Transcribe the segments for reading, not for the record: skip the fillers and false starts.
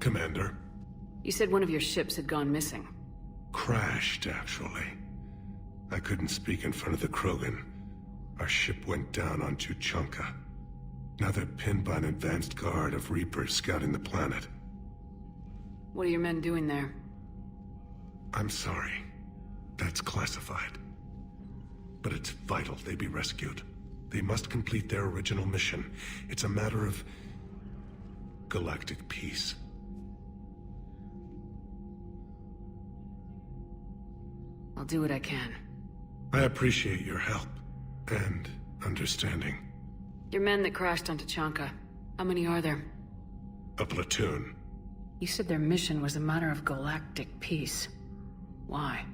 Commander. You said one of your ships had gone missing. Crashed, actually. I couldn't speak in front of the Krogan. Our ship went down on Tuchanka. Now they're pinned by an advanced guard of Reapers scouting the planet. What are your men doing there? I'm sorry. That's classified. But it's vital they be rescued. They must complete their original mission. It's a matter of galactic peace. I'll do what I can. I appreciate your help and understanding. Your men that crashed on Tuchanka, how many are there? A platoon. You said their mission was a matter of galactic peace. Why?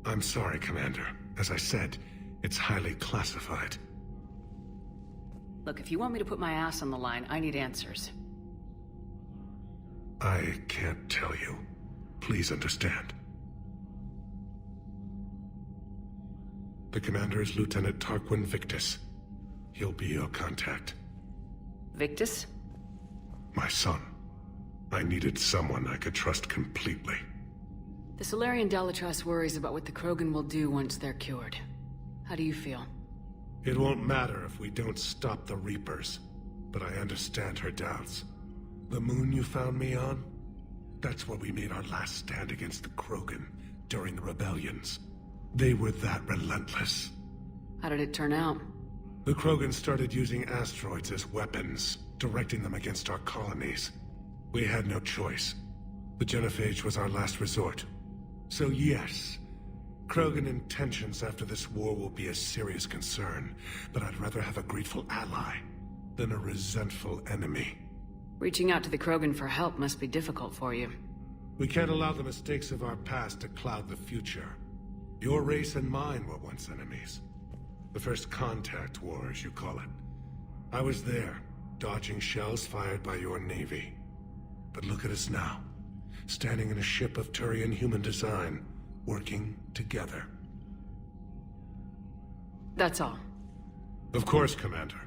I'm sorry, Commander. As I said, it's highly classified. Look, if you want me to put my ass on the line, I need answers. I can't tell you. Please understand. The commander is Lieutenant Tarquin Victus. He'll be your contact. Victus? My son. I needed someone I could trust completely. The Solarian Dalatrass worries about what the Krogan will do once they're cured. How do you feel? It won't matter if we don't stop the Reapers, but I understand her doubts. The moon you found me on? That's where we made our last stand against the Krogan during the rebellions. They were that relentless. How did it turn out? The Krogan started using asteroids as weapons, directing them against our colonies. We had no choice. The genophage was our last resort. So yes, Krogan intentions after this war will be a serious concern, but I'd rather have a grateful ally than a resentful enemy. Reaching out to the Krogan for help must be difficult for you. We can't allow the mistakes of our past to cloud the future. Your race and mine were once enemies. The first contact war, as you call it. I was there, dodging shells fired by your navy. But look at us now, standing in a ship of Turian human design, working together. That's all. Of course, Commander.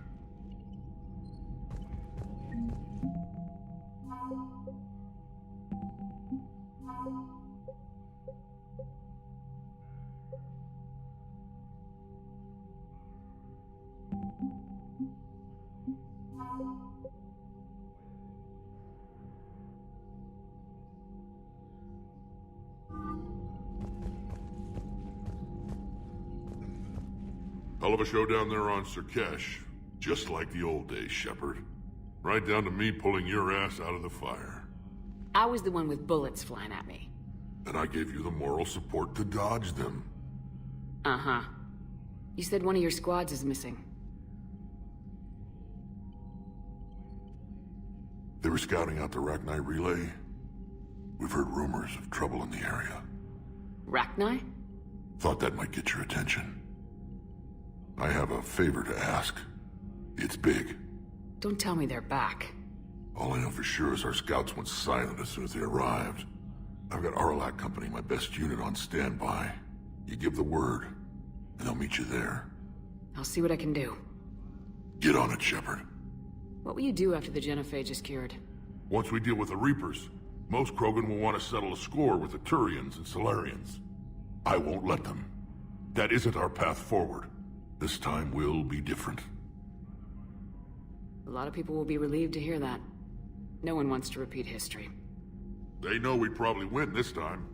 Hell of a show down there on Surkesh. Just like the old days, Shepard. Right down to me pulling your ass out of the fire. I was the one with bullets flying at me. And I gave you the moral support to dodge them. Uh-huh. You said one of your squads is missing. They were scouting out the Rachni relay. We've heard rumors of trouble in the area. Rachni? Thought that might get your attention. I have a favor to ask. It's big. Don't tell me they're back. All I know for sure is our scouts went silent as soon as they arrived. I've got Aralak Company, my best unit, on standby. You give the word, and they'll meet you there. I'll see what I can do. Get on it, Shepard. What will you do after the genophage is cured? Once we deal with the Reapers, most Krogan will want to settle a score with the Turians and Solarians. I won't let them. That isn't our path forward. This time will be different. A lot of people will be relieved to hear that. No one wants to repeat history. They know we'd probably win this time.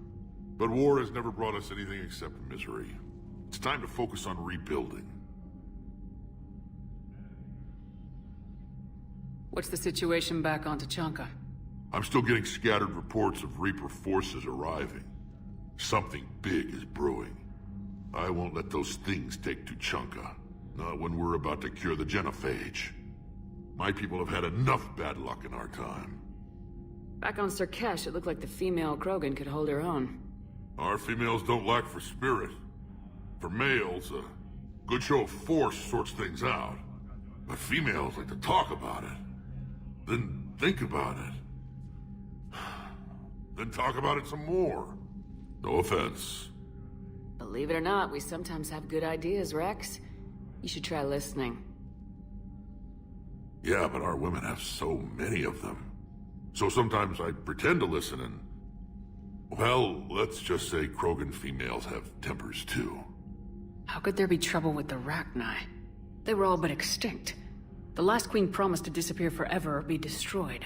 But war has never brought us anything except misery. It's time to focus on rebuilding. What's the situation back on Tuchanka? I'm still getting scattered reports of Reaper forces arriving. Something big is brewing. I won't let those things take Tuchanka. Not when we're about to cure the genophage. My people have had enough bad luck in our time. Back on Surkesh, it looked like the female Krogan could hold her own. Our females don't lack for spirit. For males, a good show of force sorts things out. But females like to talk about it. Then think about it. Then talk about it some more. No offense. Believe it or not, we sometimes have good ideas, Rex. You should try listening. Yeah, but our women have so many of them. So sometimes I pretend to listen and... Well, let's just say Krogan females have tempers too. How could there be trouble with the Rachni? They were all but extinct. The last queen promised to disappear forever or be destroyed.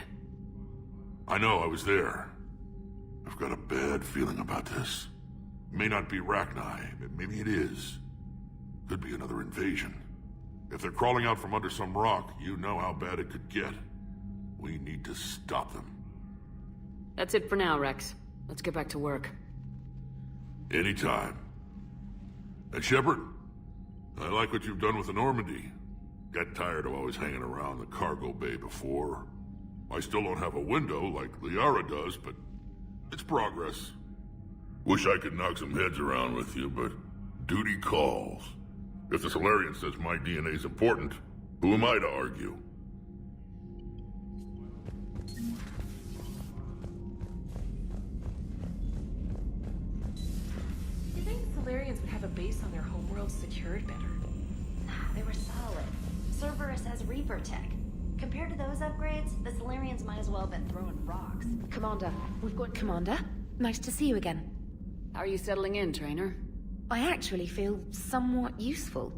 I know, I was there. I've got a bad feeling about this. It may not be Rachni, but maybe it is. Could be another invasion. If they're crawling out from under some rock, you know how bad it could get. We need to stop them. That's it for now, Rex. Let's get back to work. Anytime. And Shepard, I like what you've done with the Normandy. Got tired of always hanging around the cargo bay before. I still don't have a window like Liara does, but it's progress. Wish I could knock some heads around with you, but duty calls. If the Solarian says my DNA's important, who am I to argue? You think Solarians would have a base on their homeworld secured better? Nah, they were solid. Cerberus has Reaper tech. Compared to those upgrades, the Solarians might as well have been throwing rocks. Commander, we've got Commander. Nice to see you again. How are you settling in, Trainer? I actually feel somewhat useful.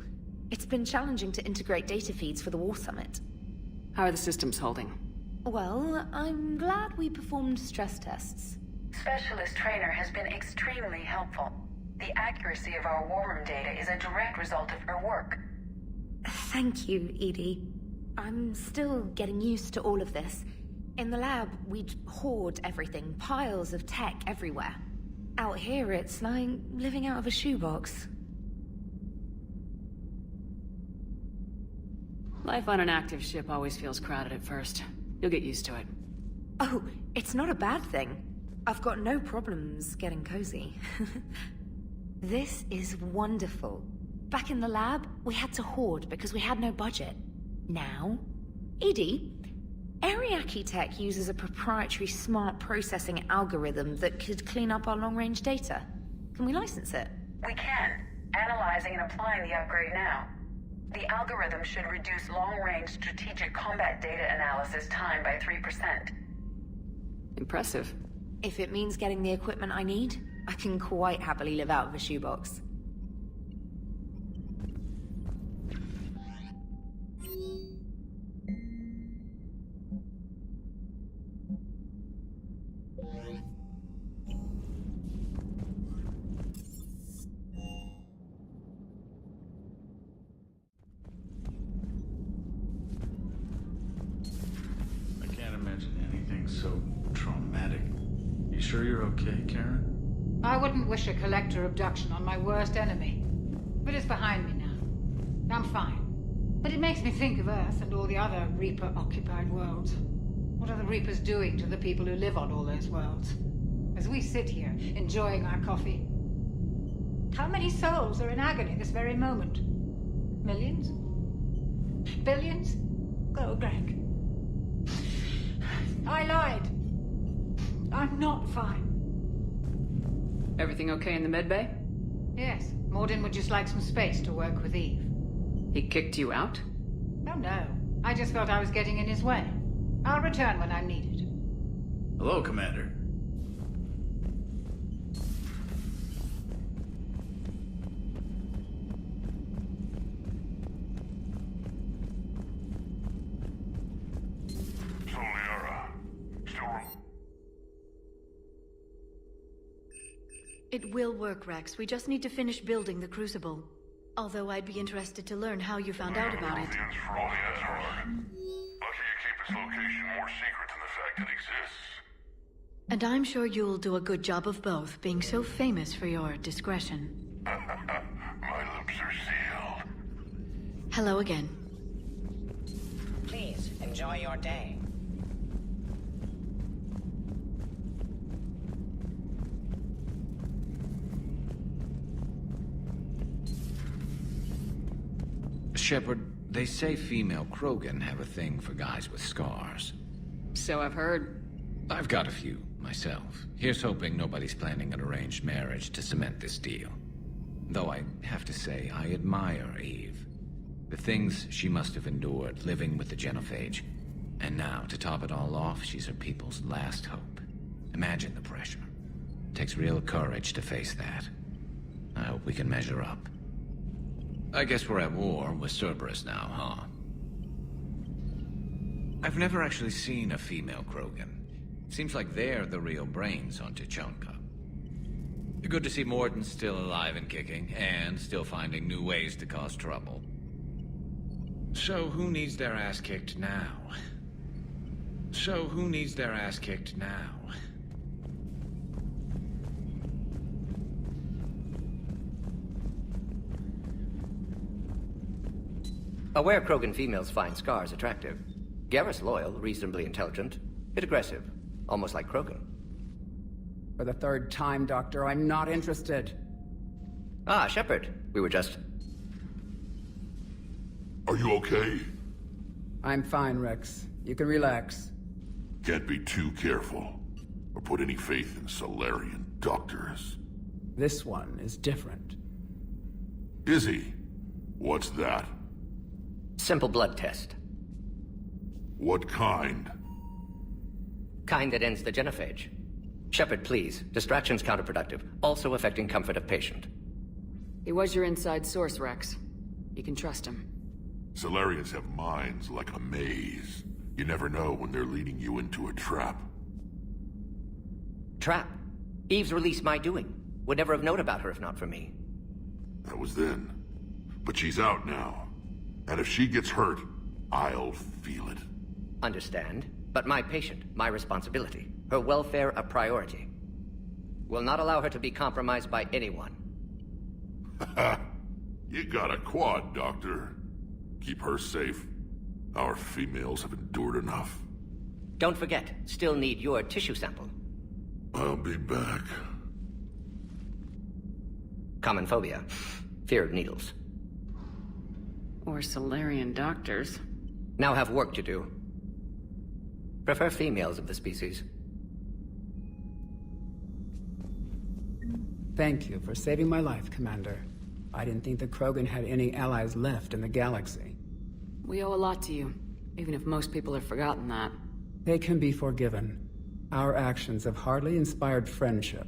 It's been challenging to integrate data feeds for the War Summit. How are the systems holding? Well, I'm glad we performed stress tests. Specialist Trainer has been extremely helpful. The accuracy of our war room data is a direct result of her work. Thank you, Edie. I'm still getting used to all of this. In the lab, we'd hoard everything, piles of tech everywhere. Out here, it's like living out of a shoebox. Life on an active ship always feels crowded at first. You'll get used to it. Oh, it's not a bad thing. I've got no problems getting cozy. This is wonderful. Back in the lab, we had to hoard because we had no budget. Now, Edie, Ariake Tech uses a proprietary smart processing algorithm that could clean up our long-range data. Can we license it? We can. Analyzing and applying the upgrade now. The algorithm should reduce long-range strategic combat data analysis time by 3%. Impressive. If it means getting the equipment I need, I can quite happily live out of a shoebox. I can't imagine anything so traumatic. You sure you're okay, Karen? I wouldn't wish a collector abduction on my worst enemy. But it's behind me now. I'm fine. But it makes me think of Earth and all the other Reaper-occupied worlds. What are the Reapers doing to the people who live on all those worlds? As we sit here, enjoying our coffee. How many souls are in agony this very moment? Millions? Billions? Go, Greg. I lied. I'm not fine. Everything okay in the medbay? Yes, Mordin would just like some space to work with Eve. He kicked you out? Oh no, I just felt I was getting in his way. I'll return when I'm needed. Hello, Commander. So, Liara, still room? It will work, Rex. We just need to finish building the Crucible. Although I'd be interested to learn how you found out about it. For all the answers. Lucky you keep its location more secret than the fact it exists. And I'm sure you'll do a good job of both, being so famous for your discretion. My lips are sealed. Hello again. Please, enjoy your day. Shepard, they say female Krogan have a thing for guys with scars. So I've heard. I've got a few, myself. Here's hoping nobody's planning an arranged marriage to cement this deal. Though I have to say, I admire Eve. The things she must have endured living with the Genophage. And now, to top it all off, she's her people's last hope. Imagine the pressure. Takes real courage to face that. I hope we can measure up. I guess we're at war with Cerberus now, huh? I've never actually seen a female Krogan. Seems like they're the real brains on Tuchanka. Good to see Morden's still alive and kicking, and still finding new ways to cause trouble. So who needs their ass kicked now? Aware Krogan females find scars attractive. Garrus loyal, reasonably intelligent, bit aggressive, almost like Krogan. For the third time, Doctor, I'm not interested. Ah, Shepard. We were just... Are you okay? I'm fine, Rex. You can relax. Can't be too careful, or put any faith in Solarian doctors. This one is different. Is he? What's that? Simple blood test. What kind? Kind that ends the genophage. Shepard, please. Distraction's counterproductive, also affecting comfort of patient. He was your inside source, Rex. You can trust him. Solarians have minds like a maze. You never know when they're leading you into a trap. Trap? Eve's release my doing. Would never have known about her if not for me. That was then. But she's out now. And if she gets hurt, I'll feel it. Understand. But my patient, my responsibility. Her welfare a priority. Will not allow her to be compromised by anyone. You got a quad, Doctor. Keep her safe. Our females have endured enough. Don't forget, still need your tissue sample. I'll be back. Common phobia. Fear of needles. Or Solarian doctors. Now have work to do. Prefer females of the species. Thank you for saving my life, Commander. I didn't think the Krogan had any allies left in the galaxy. We owe a lot to you, even if most people have forgotten that. They can be forgiven. Our actions have hardly inspired friendship.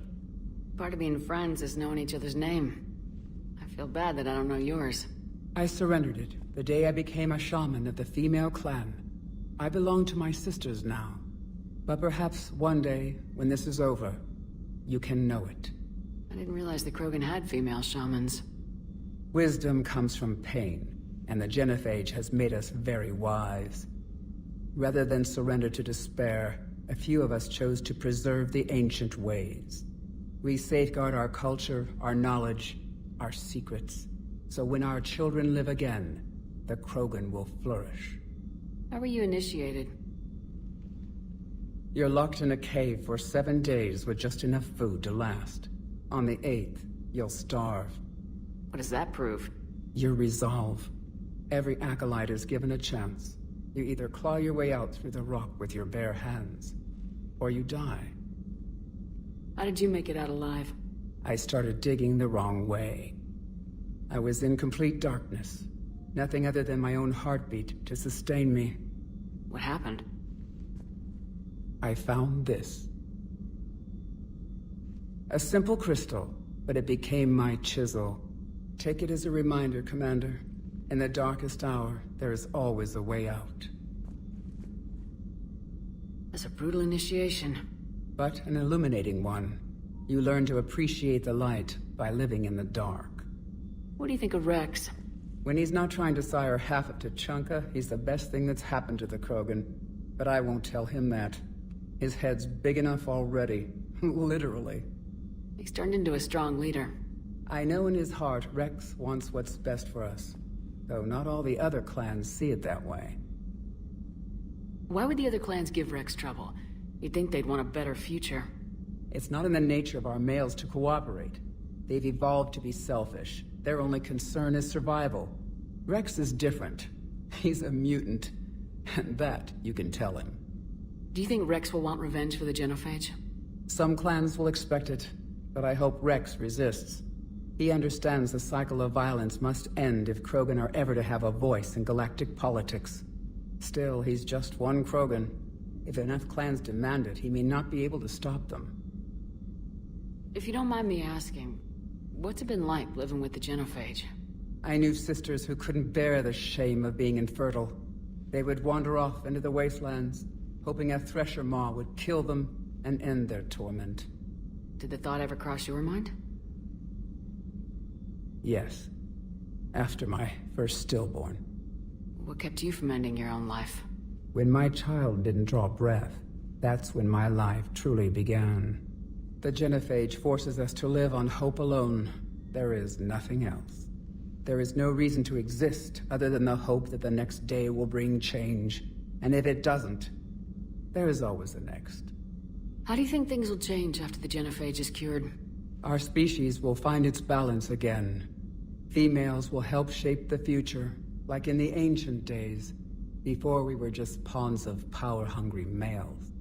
Part of being friends is knowing each other's name. I feel bad that I don't know yours. I surrendered it the day I became a shaman of the female clan. I belong to my sisters now. But perhaps one day, when this is over, you can know it. I didn't realize the Krogan had female shamans. Wisdom comes from pain, and the genophage has made us very wise. Rather than surrender to despair, a few of us chose to preserve the ancient ways. We safeguard our culture, our knowledge, our secrets. So when our children live again, the Krogan will flourish. How were you initiated? You're locked in a cave for 7 days with just enough food to last. On the 8th, you'll starve. What does that prove? Your resolve. Every acolyte is given a chance. You either claw your way out through the rock with your bare hands, or you die. How did you make it out alive? I started digging the wrong way. I was in complete darkness. Nothing other than my own heartbeat to sustain me. What happened? I found this. A simple crystal, but it became my chisel. Take it as a reminder, Commander. In the darkest hour, there is always a way out. That's a brutal initiation. But an illuminating one. You learn to appreciate the light by living in the dark. What do you think of Rex? When he's not trying to sire half of Tuchanka, he's the best thing that's happened to the Krogan. But I won't tell him that. His head's big enough already. Literally. He's turned into a strong leader. I know in his heart Rex wants what's best for us. Though not all the other clans see it that way. Why would the other clans give Rex trouble? You'd think they'd want a better future. It's not in the nature of our males to cooperate. They've evolved to be selfish. Their only concern is survival. Rex is different. He's a mutant. And that you can tell him. Do you think Rex will want revenge for the genophage? Some clans will expect it, but I hope Rex resists. He understands the cycle of violence must end if Krogan are ever to have a voice in galactic politics. Still, he's just one Krogan. If enough clans demand it, he may not be able to stop them. If you don't mind me asking, what's it been like living with the genophage? I knew sisters who couldn't bear the shame of being infertile. They would wander off into the wastelands, hoping a thresher maw would kill them and end their torment. Did the thought ever cross your mind? Yes. After my first stillborn. What kept you from ending your own life? When my child didn't draw breath, that's when my life truly began. The genophage forces us to live on hope alone. There is nothing else. There is no reason to exist other than the hope that the next day will bring change. And if it doesn't, there is always the next. How do you think things will change after the genophage is cured? Our species will find its balance again. Females will help shape the future, like in the ancient days, before we were just pawns of power-hungry males.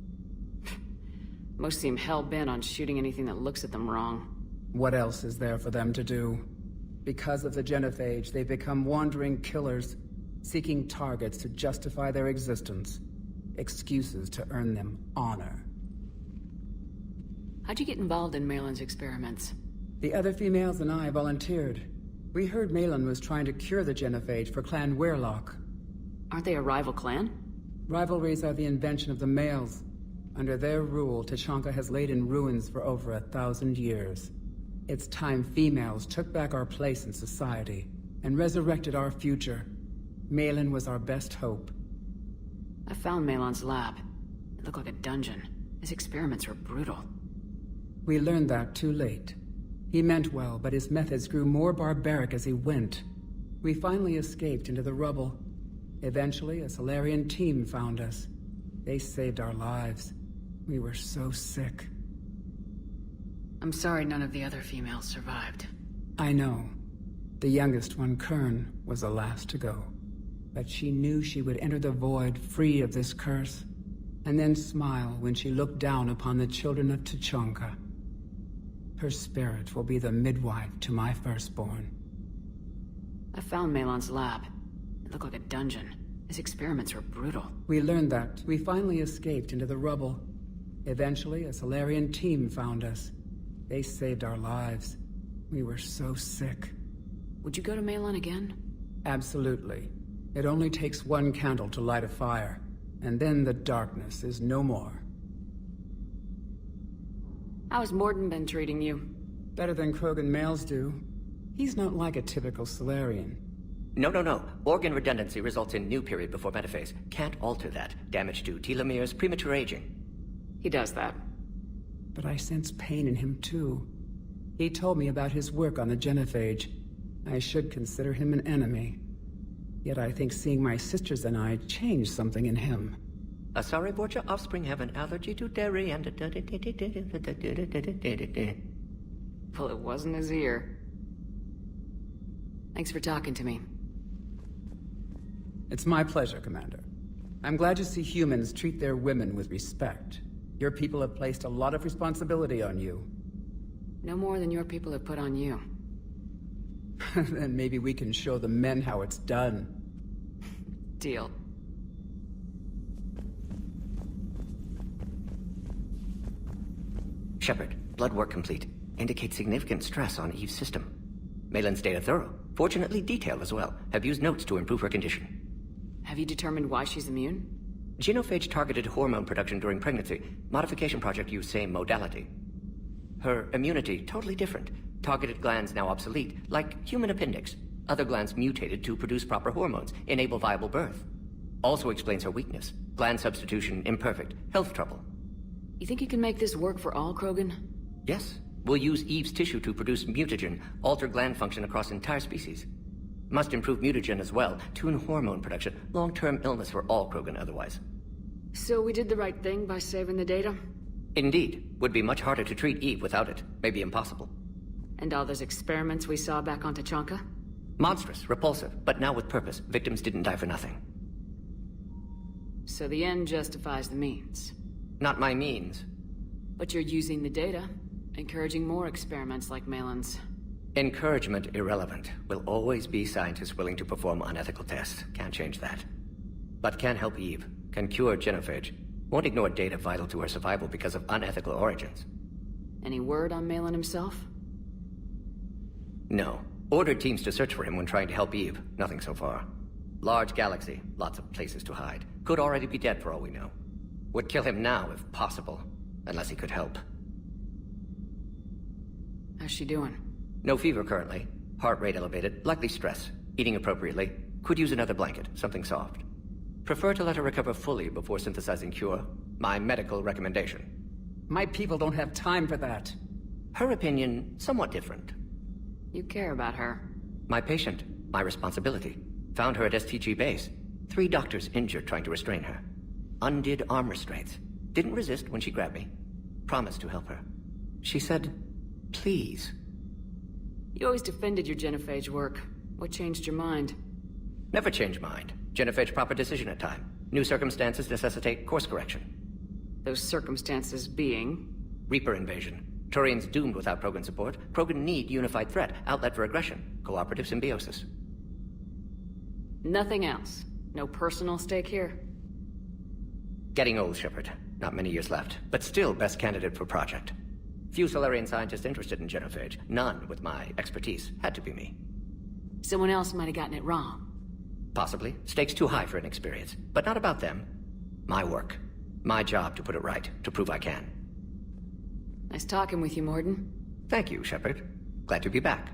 Most seem hell-bent on shooting anything that looks at them wrong. What else is there for them to do? Because of the genophage, they've become wandering killers, seeking targets to justify their existence. Excuses to earn them honor. How'd you get involved in Malin's experiments? The other females and I volunteered. We heard Malin was trying to cure the genophage for Clan Weirlock. Aren't they a rival clan? Rivalries are the invention of the males. Under their rule, Tuchanka has laid in ruins for over 1,000 years. It's time females took back our place in society and resurrected our future. Malin was our best hope. I found Malin's lab. It looked like a dungeon. His experiments were brutal. We learned that too late. He meant well, but his methods grew more barbaric as he went. We finally escaped into the rubble. Eventually, a Solarian team found us. They saved our lives. We were so sick. I'm sorry none of the other females survived. I know. The youngest one, Kern, was the last to go. But she knew she would enter the void free of this curse, and then smile when she looked down upon the children of Tuchanka. Her spirit will be the midwife to my firstborn. I found Malin's lab. It looked like a dungeon. His experiments were brutal. We learned that. We finally escaped into the rubble. Eventually, a Solarian team found us. They saved our lives. We were so sick. Would you go to Malin again? Absolutely. It only takes one candle to light a fire, and then the darkness is no more. How's Morden been treating you? Better than Krogan males do. He's not like a typical Solarian. No. Organ redundancy results in new period before metaphase. Can't alter that. Damage to telomeres, premature aging. He does that. But I sense pain in him too. He told me about his work on the genophage. I should consider him an enemy. Yet I think seeing my sisters and I changed something in him. Asari Borgia offspring have an allergy to dairy and... Well, it wasn't his ear. Thanks for talking to me. It's my pleasure, Commander. I'm glad to see humans treat their women with respect. Your people have placed a lot of responsibility on you. No more than your people have put on you. Then maybe we can show the men how it's done. Deal. Shepard, blood work complete. Indicates significant stress on Eve's system. Malin's data thorough. Fortunately detailed as well. Have used notes to improve her condition. Have you determined why she's immune? Genophage targeted hormone production during pregnancy. Modification project used same modality. Her immunity totally different. Targeted glands now obsolete, like human appendix. Other glands mutated to produce proper hormones, enable viable birth. Also explains her weakness. Gland substitution imperfect. Health trouble. You think you can make this work for all Krogan? Yes. We'll use Eve's tissue to produce mutagen, alter gland function across entire species. Must improve mutagen as well, tune hormone production, long-term illness for all Krogan otherwise. So we did the right thing by saving the data? Indeed. Would be much harder to treat Eve without it. Maybe impossible. And all those experiments we saw back on Tuchanka? Monstrous, repulsive, but now with purpose. Victims didn't die for nothing. So the end justifies the means? Not my means. But you're using the data, encouraging more experiments like Malin's. Encouragement irrelevant. Will always be scientists willing to perform unethical tests. Can't change that. But can help Eve, can cure genophage, won't ignore data vital to her survival because of unethical origins. Any word on Malin himself? No. Ordered teams to search for him when trying to help Eve. Nothing so far. Large galaxy, lots of places to hide. Could already be dead for all we know. Would kill him now if possible, unless he could help. How's she doing? No fever currently. Heart rate elevated, likely stress. Eating appropriately. Could use another blanket, something soft. Prefer to let her recover fully before synthesizing cure. My medical recommendation. My people don't have time for that. Her opinion, somewhat different. You care about her. My patient, my responsibility. Found her at STG base. 3 doctors injured trying to restrain her. Undid arm restraints. Didn't resist when she grabbed me. Promised to help her. She said, please. You always defended your genophage work. What changed your mind? Never change mind. Genophage proper decision at time. New circumstances necessitate course correction. Those circumstances being? Reaper invasion. Turians doomed without Krogan support. Krogan need unified threat. Outlet for aggression. Cooperative symbiosis. Nothing else? No personal stake here? Getting old, Shepard. Not many years left. But still best candidate for project. Few Solarian scientists interested in genophage. None with my expertise. Had to be me. Someone else might have gotten it wrong. Possibly. Stakes too high for inexperience. But not about them. My work. My job to put it right. To prove I can. Nice talking with you, Morden. Thank you, Shepard. Glad to be back.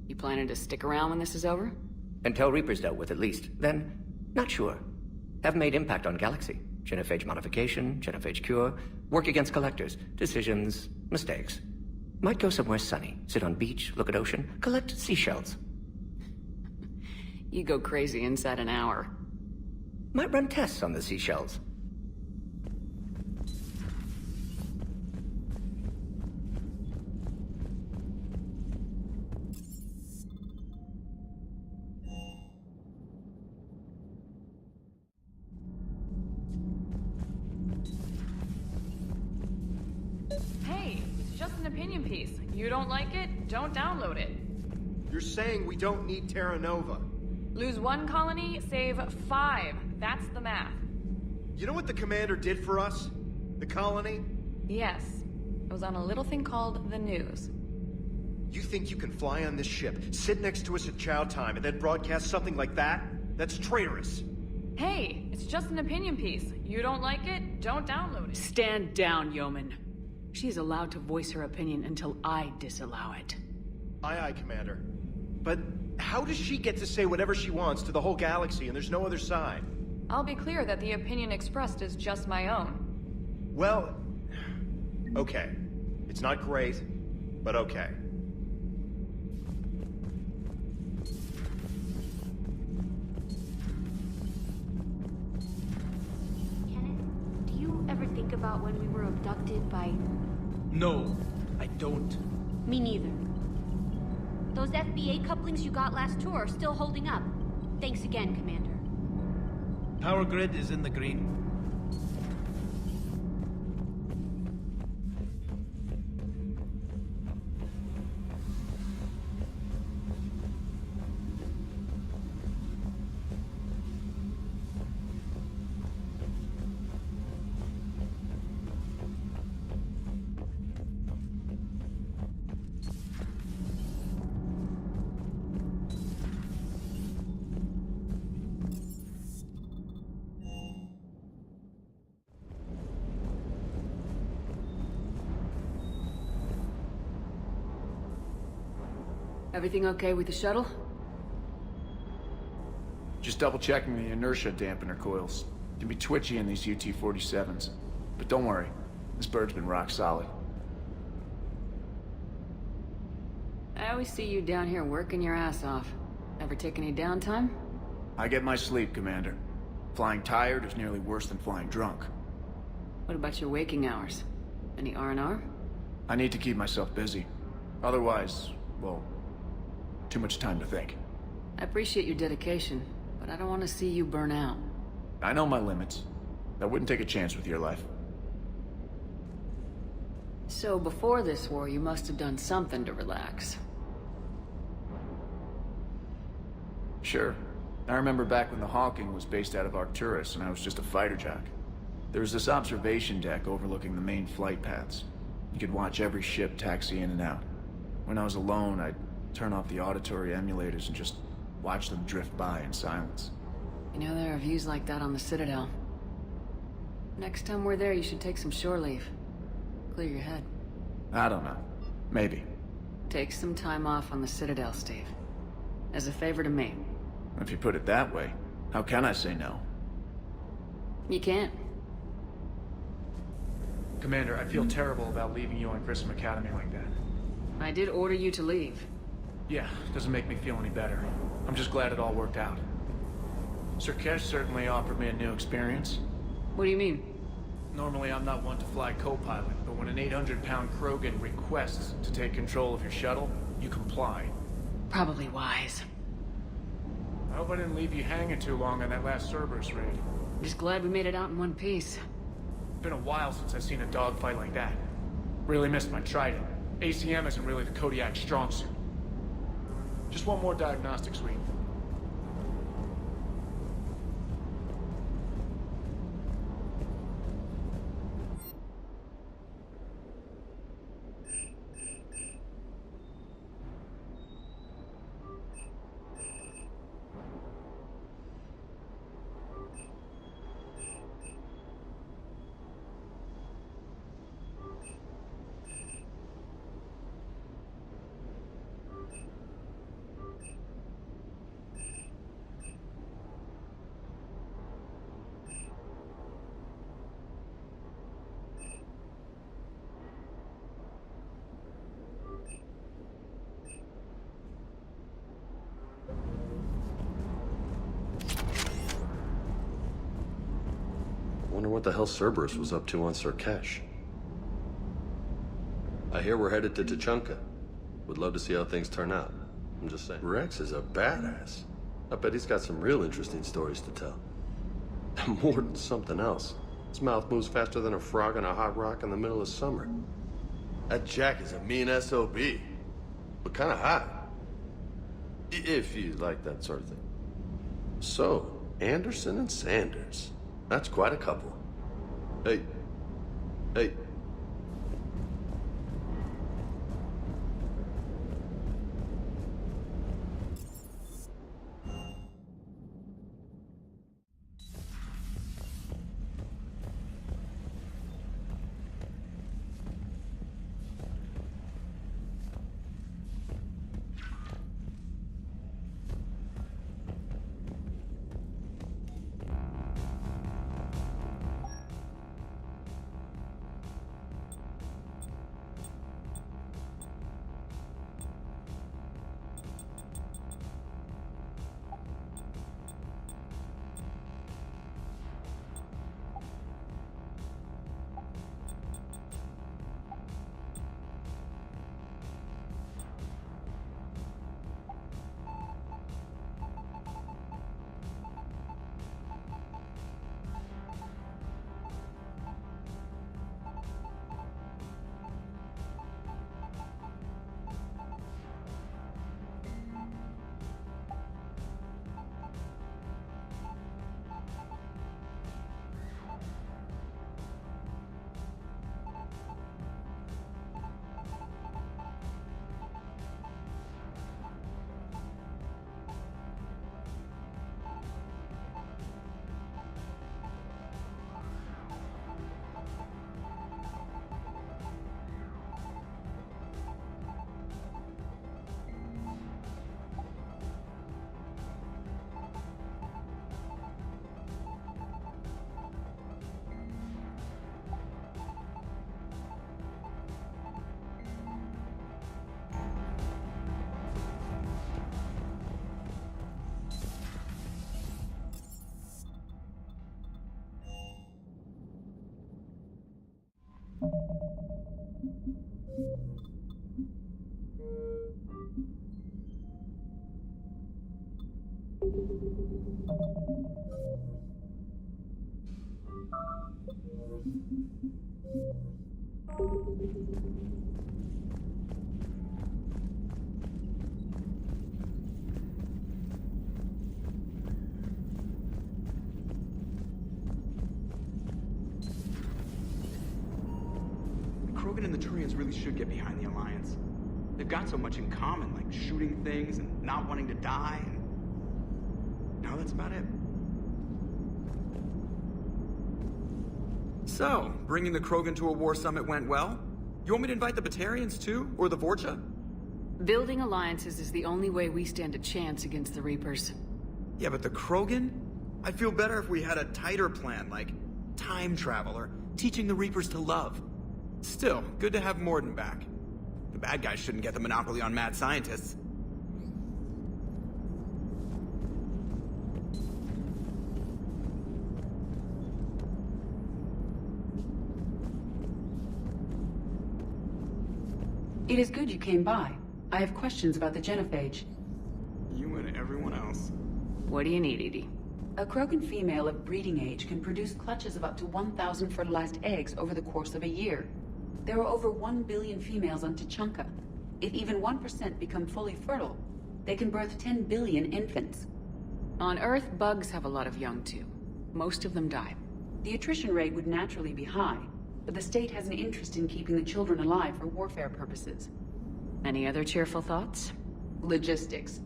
You planning to stick around when this is over? Until Reaper's dealt with, at least. Then, not sure. Have made impact on Galaxy. Genophage modification, genophage cure, work against collectors, decisions, mistakes. Might go somewhere sunny, sit on beach, look at ocean, collect seashells. You go crazy inside an hour. Might run tests on the seashells. Hey, it's just an opinion piece. You don't like it? Don't download it. You're saying we don't need Terra Nova. Lose 1 colony, save 5. That's the math. You know what the commander did for us? The colony? Yes. It was on a little thing called the news. You think you can fly on this ship, sit next to us at chow time, and then broadcast something like that? That's traitorous. Hey, it's just an opinion piece. You don't like it? Don't download it. Stand down, Yeoman. She's allowed to voice her opinion until I disallow it. Aye, aye, Commander. But how does she get to say whatever she wants to the whole galaxy and there's no other side? I'll be clear that the opinion expressed is just my own. Well, okay. It's not great, but okay. Kenneth, do you ever think about when we were abducted by... No, I don't. Me neither. Those FBA couplings you got last tour are still holding up. Thanks again, Commander. Power grid is in the green. Everything okay with the shuttle? Just double checking the inertia dampener coils. Can be twitchy in these UT-47s. But don't worry, this bird's been rock solid. I always see you down here working your ass off. Ever take any downtime? I get my sleep, Commander. Flying tired is nearly worse than flying drunk. What about your waking hours? Any R&R? I need to keep myself busy. Otherwise, well, too much time to think. I appreciate your dedication, but I don't want to see you burn out. I know my limits. I wouldn't take a chance with your life. So before this war, you must have done something to relax. Sure. I remember back when the Hawking was based out of Arcturus and I was just a fighter jack. There was this observation deck overlooking the main flight paths. You could watch every ship taxi in and out. When I was alone, I'd turn off the auditory emulators and just watch them drift by in silence. You know, there are views like that on the Citadel. Next time we're there, you should take some shore leave. Clear your head. I don't know. Maybe. Take some time off on the Citadel, Steve. As a favor to me. If you put it that way, how can I say no? You can't. Commander, I feel terrible about leaving you on Grissom Academy like that. I did order you to leave. Yeah, doesn't make me feel any better. I'm just glad it all worked out. Sir Kesh certainly offered me a new experience. What do you mean? Normally I'm not one to fly co-pilot, but when an 800-pound Krogan requests to take control of your shuttle, you comply. Probably wise. I hope I didn't leave you hanging too long on that last Cerberus raid. I'm just glad we made it out in one piece. It's been a while since I've seen a dogfight like that. Really missed my Trident. ACM isn't really the Kodiak strong suit. Just one more diagnostic suite. Wonder what the hell Cerberus was up to on Sir Kesh. I hear we're headed to Tuchanka. Would love to see how things turn out. I'm just saying. Rex is a badass. I bet he's got some real interesting stories to tell. More than something else. His mouth moves faster than a frog on a hot rock in the middle of summer. That Jack is a mean SOB. But kinda hot. If you like that sort of thing. So, Anderson and Sanders. That's quite a couple. Hey. Hey. Krogan and the Turians really should get behind the Alliance. They've got so much in common, like shooting things and not wanting to die, and now that's about it. So, bringing the Krogan to a war summit went well? You want me to invite the Batarians too? Or the Vorcha? Building alliances is the only way we stand a chance against the Reapers. Yeah, but the Krogan? I'd feel better if we had a tighter plan, like time travel or teaching the Reapers to love. Still, good to have Morden back. The bad guys shouldn't get the monopoly on mad scientists. It is good you came by. I have questions about the genophage. You and everyone else. What do you need, Edie? A Krogan female of breeding age can produce clutches of up to 1,000 fertilized eggs over the course of a year. There are over 1 billion females on Tuchanka. If even 1% become fully fertile, they can birth 10 billion infants. On Earth, bugs have a lot of young too. Most of them die. The attrition rate would naturally be high, but the state has an interest in keeping the children alive for warfare purposes. Any other cheerful thoughts? Logistics.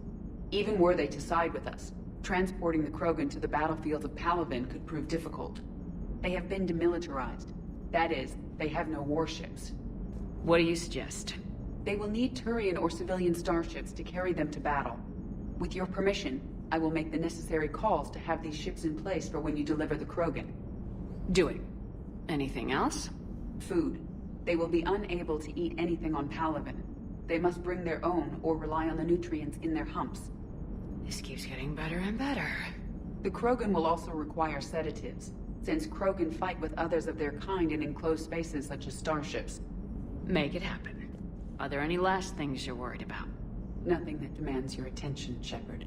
Even were they to side with us, transporting the Krogan to the battlefields of Palaven could prove difficult. They have been demilitarized. That is, they have no warships. What do you suggest? They will need Turian or civilian starships to carry them to battle. With your permission, I will make the necessary calls to have these ships in place for when you deliver the Krogan. Do it. Anything else? Food. They will be unable to eat anything on Palaven. They must bring their own or rely on the nutrients in their humps. This keeps getting better and better. The Krogan will also require sedatives, since Krogan fight with others of their kind in enclosed spaces such as starships. Make it happen. Are there any last things you're worried about? Nothing that demands your attention, Shepard.